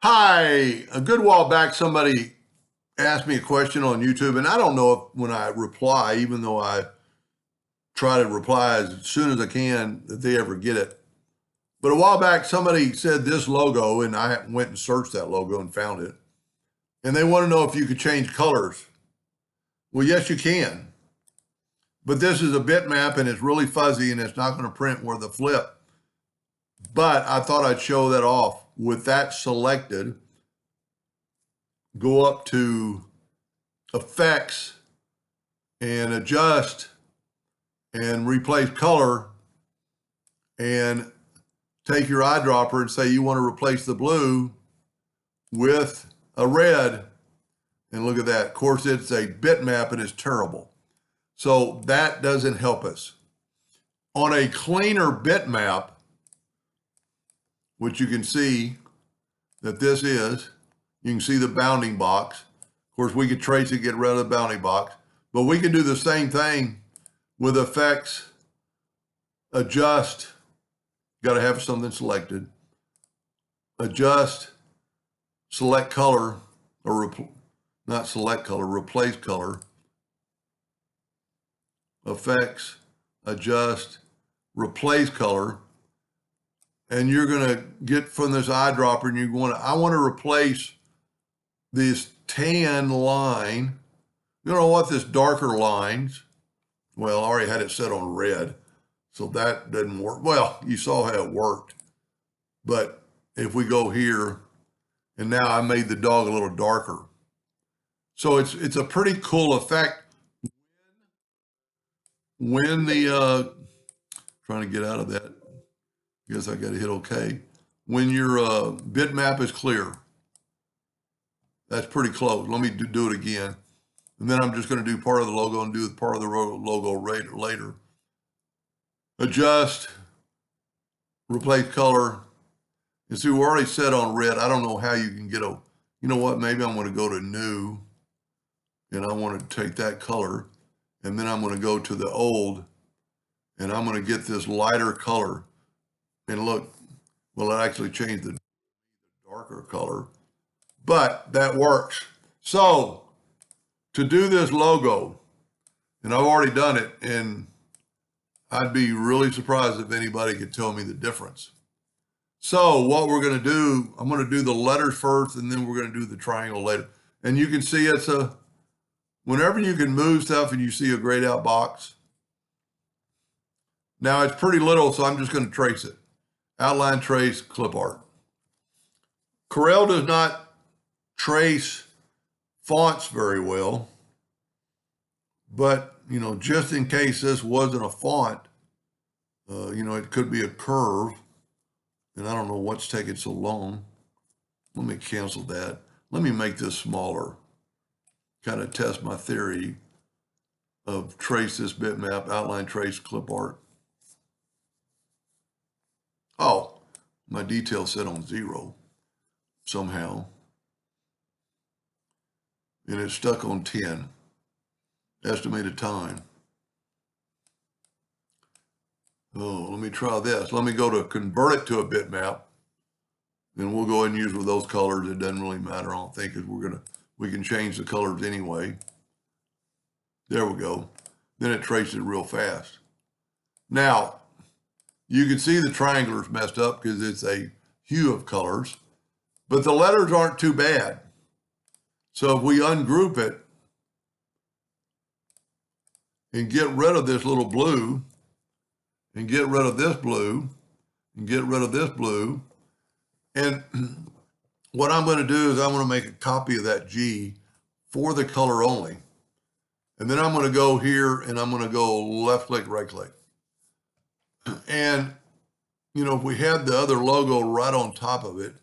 Hi, a good while back, somebody asked me a question on YouTube, and I don't know if when I reply, even though I try to reply as soon as I can, that they ever get it. But a while back, somebody said this logo, and I went and searched that logo and found it. And they want to know if you could change colors. Well, yes, you can. But this is a bitmap, and it's really fuzzy, and it's not going to print worth a flip. But I thought I'd show that off. With that selected, go up to Effects and Adjust and Replace Color, and take your eyedropper and say you want to replace the blue with a red. And look at that. Of course, it's a bitmap and it's terrible. So that doesn't help us. On a cleaner bitmap, which you can see that this is, you can see the bounding box. Of course, we could trace it, get rid of the bounding box, but we can do the same thing with Effects, Adjust, got to have something selected, Adjust, Select Color, or not Select Color, Replace Color, Effects, Adjust, Replace Color, and you're going to get from this eyedropper, and I want to replace this tan line. You know what? This darker lines. Well, I already had it set on red, so that doesn't work. Well, you saw how it worked. But if we go here, and now I made the dog a little darker. So it's a pretty cool effect. When the, trying to get out of that. Guess I got to hit OK. When your bitmap is clear, that's pretty close. Let me do it again. And then I'm just going to do part of the logo and do part of the logo later. Adjust, replace color. And see, we're already set on red. I don't know how you can get you know what? Maybe I'm going to go to new, and I want to take that color, and then I'm going to go to the old, and I'm going to get this lighter color. And look, well, it actually changed the darker color, but that works. So to do this logo, and I've already done it, and I'd be really surprised if anybody could tell me the difference. So what we're going to do, I'm going to do the letters first, and then we're going to do the triangle later. And you can see whenever you can move stuff and you see a grayed out box. Now it's pretty little, so I'm just going to trace it. Outline, trace, clip art. Corel does not trace fonts very well, but, just in case this wasn't a font, it could be a curve, and I don't know what's taking so long. Let me cancel that. Let me make this smaller, kind of test my theory of trace this bitmap, outline, trace, clip art. Oh, my detail set on 0 somehow. And it's stuck on 10. Estimated time. Oh, let me try this. Let me go to convert it to a bitmap. And we'll go ahead and use with those colors. It doesn't really matter, I don't think, because we can change the colors anyway. There we go. Then it traces it real fast. Now, you can see the triangular's messed up because it's a hue of colors, but the letters aren't too bad. So if we ungroup it and get rid of this little blue and get rid of this blue and get rid of this blue, and what I'm going to do is I'm going to make a copy of that G for the color only. And then I'm going to go here and I'm going to go left click, right click. And, if we had the other logo right on top of it,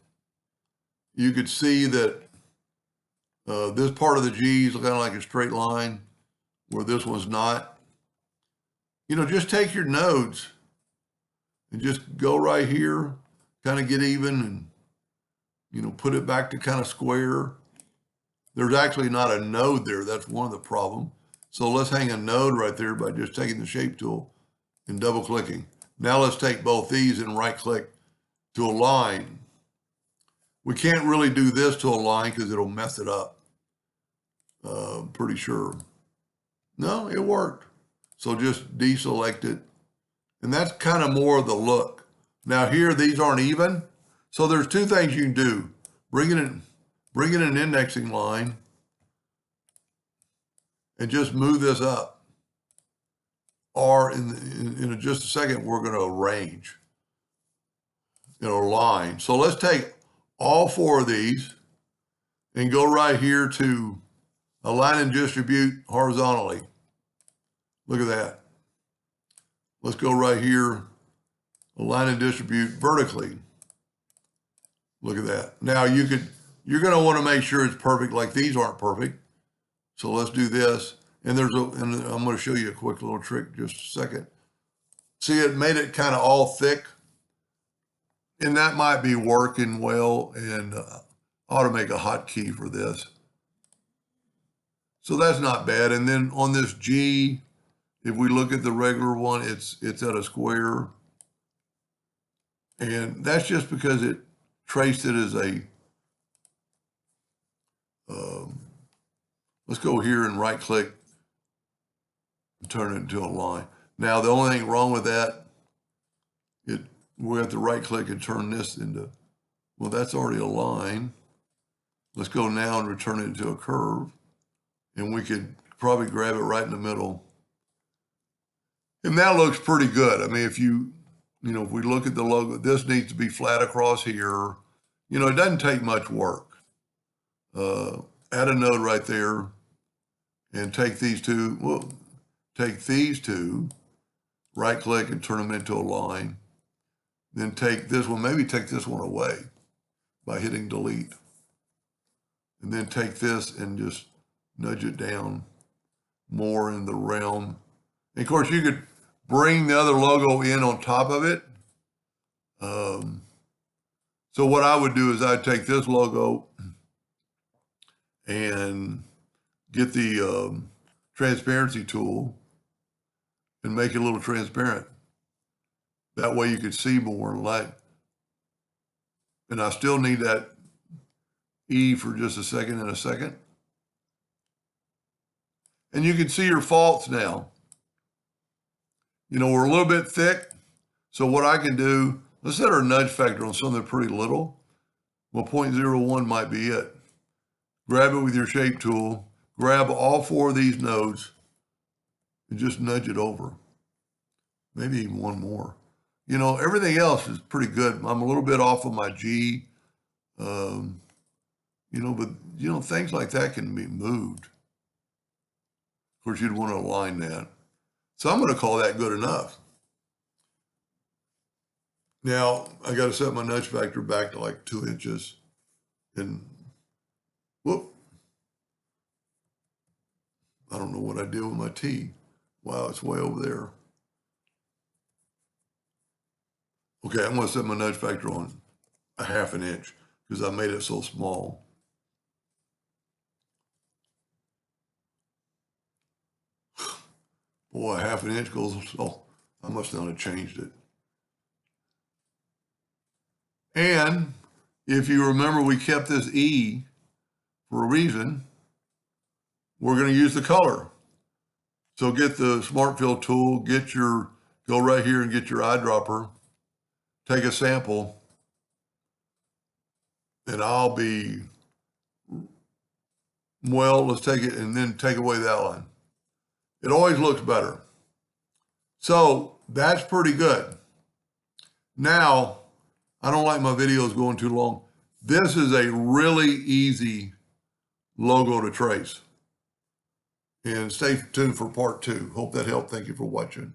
you could see that this part of the G is kind of like a straight line where this one's not. Just take your nodes and just go right here, kind of get even and, put it back to kind of square. There's actually not a node there. That's one of the problems. So let's hang a node right there by just taking the shape tool and double clicking. Now let's take both these and right click to align. We can't really do this to a line because it'll mess it up. Pretty sure. No, it worked. So just deselect it. And that's kind of more of the look. Now here, these aren't even. So there's two things you can do. Bring in an indexing line and just move this up. Or in just a second, we're going to arrange, line. So let's take all four of these and go right here to align and distribute horizontally. Look at that. Let's go right here, align and distribute vertically. Look at that. Now you're going to want to make sure it's perfect, like these aren't perfect. So let's do this. And and I'm going to show you a quick little trick in just a second. See, it made it kind of all thick. And that might be working well, and ought to make a hotkey for this. So that's not bad. And then on this G, if we look at the regular one, it's at a square. And that's just because it traced it as a, let's go here and right click and turn it into a line. Now, the only thing wrong with that, we have to right click and turn this into, well, that's already a line. Let's go now and return it into a curve. And we could probably grab it right in the middle. And that looks pretty good. I mean, if if we look at the logo, this needs to be flat across here. It doesn't take much work. Add a node right there and take these two, right click and turn them into a line. Then take this one, maybe take this one away by hitting delete. And then take this and just nudge it down more in the realm. And of course, you could bring the other logo in on top of it. So what I would do is I'd take this logo and get the transparency tool and make it a little transparent. That way you could see more light. And I still need that E for just a second and a second. And you can see your faults now. We're a little bit thick. So what I can do, let's set our nudge factor on something pretty little. Well, 0.01 might be it. Grab it with your shape tool, grab all four of these nodes and just nudge it over. Maybe even one more. Everything else is pretty good. I'm a little bit off of my G, but things like that can be moved. Of course, you'd want to align that. So I'm going to call that good enough. Now, I got to set my nudge factor back to like 2 inches. And, whoop. I don't know what I did with my T. Wow, it's way over there. Okay, I'm going to set my nudge factor on 1/2 inch because I made it so small. Boy, 1/2 inch goes, oh, I must not have changed it. And if you remember, we kept this E for a reason. We're going to use the color. So get the Smart Fill tool, go right here and get your eyedropper, take a sample, and let's take it and then take away the outline. It always looks better. So that's pretty good. Now, I don't like my videos going too long. This is a really easy logo to trace. And stay tuned for part 2. Hope that helped. Thank you for watching.